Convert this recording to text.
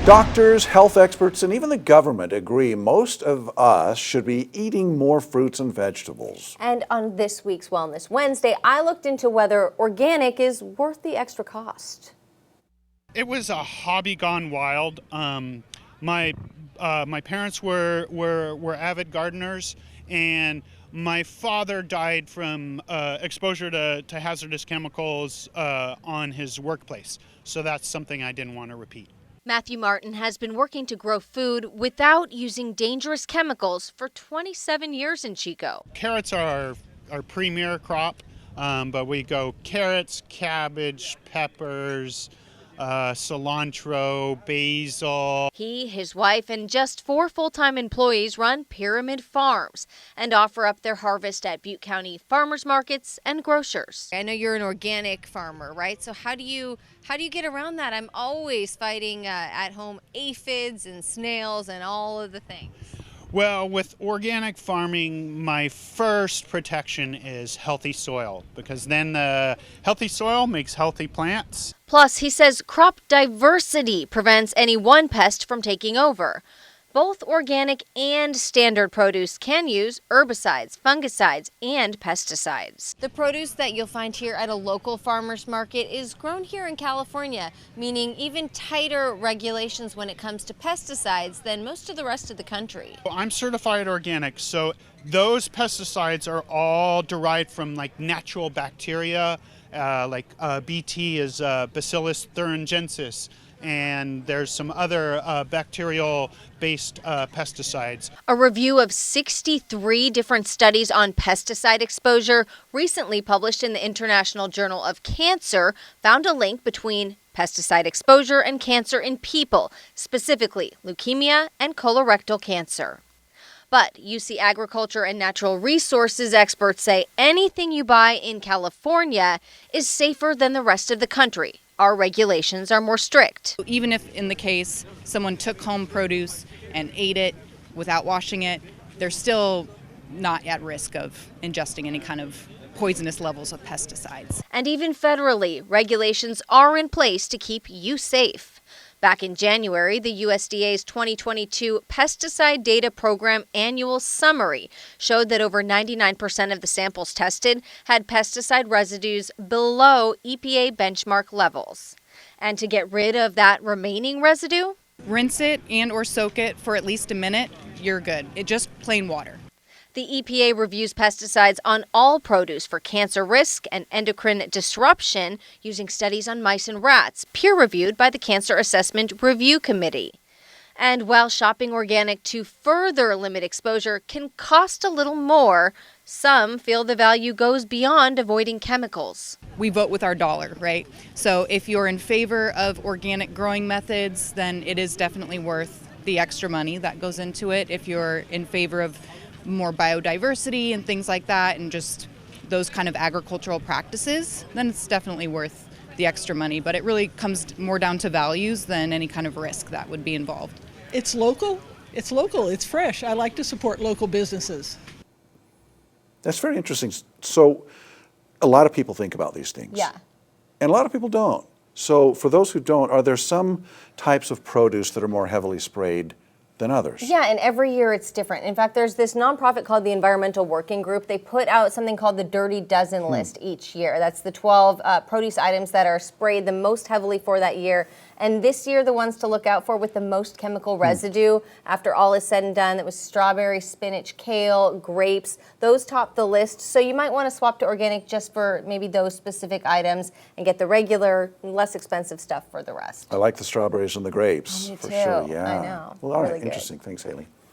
Doctors, health experts, and even the government agree most of us should be eating more fruits and vegetables. And on this week's Wellness Wednesday, I looked into whether organic is worth the extra cost. It was a hobby gone wild. My parents were avid gardeners, and my father died from exposure to hazardous chemicals on his workplace. So that's something I didn't want to repeat. Matthew Martin has been working to grow food without using dangerous chemicals for 27 years in Chico. Carrots are our premier crop, but we go carrots, cabbage, peppers, cilantro, basil. He, his wife, and just 4 full-time employees run Pyramid Farms and offer up their harvest at Butte County farmers markets and grocers. I know you're an organic farmer, right? So how do you get around that? I'm always fighting at home aphids and snails and all of the things. Well, with organic farming, my first protection is healthy soil, because then the healthy soil makes healthy plants. Plus, he says crop diversity prevents any one pest from taking over. Both organic and standard produce can use herbicides, fungicides, and pesticides. The produce that you'll find here at a local farmer's market is grown here in California, meaning even tighter regulations when it comes to pesticides than most of the rest of the country. I'm certified organic, so those pesticides are all derived from like natural bacteria, BT is Bacillus thuringiensis. And there's some other bacterial-based pesticides. A review of 63 different studies on pesticide exposure recently published in the International Journal of Cancer found a link between pesticide exposure and cancer in people, specifically leukemia and colorectal cancer. But UC Agriculture and Natural Resources experts say anything you buy in California is safer than the rest of the country. Our regulations are more strict. Even if in the case someone took home produce and ate it without washing it, they're still not at risk of ingesting any kind of poisonous levels of pesticides. And even federally, regulations are in place to keep you safe. Back in January, the USDA's 2022 Pesticide Data Program Annual Summary showed that over 99% of the samples tested had pesticide residues below EPA benchmark levels. And to get rid of that remaining residue, rinse it and or soak it for at least a minute, you're good. It just plain water. The EPA reviews pesticides on all produce for cancer risk and endocrine disruption using studies on mice and rats, peer-reviewed by the Cancer Assessment Review Committee. And while shopping organic to further limit exposure can cost a little more, some feel the value goes beyond avoiding chemicals. We vote with our dollar, right? So if you're in favor of organic growing methods, then it is definitely worth the extra money that goes into it. If you're in favor of more biodiversity and things like that, and just those kind of agricultural practices, then it's definitely worth the extra money. But it really comes more down to values than any kind of risk that would be involved. It's local, it's fresh. I like to support local businesses. That's very interesting. So a lot of people think about these things. Yeah. And a lot of people don't. So for those who don't, are there some types of produce that are more heavily sprayed than others? Yeah, and every year it's different. In fact, there's this nonprofit called the Environmental Working Group. They put out something called the Dirty Dozen list each year. That's the 12 produce items that are sprayed the most heavily for that year. And this year, the ones to look out for with the most chemical residue, after all is said and done, that was strawberry, spinach, kale, grapes. Those top the list. So you might want to swap to organic just for maybe those specific items and get the regular, less expensive stuff for the rest. I like the strawberries and the grapes. Me for too. sure. Yeah. I know. Well, all right. Really good. Interesting. Thanks, Hayley.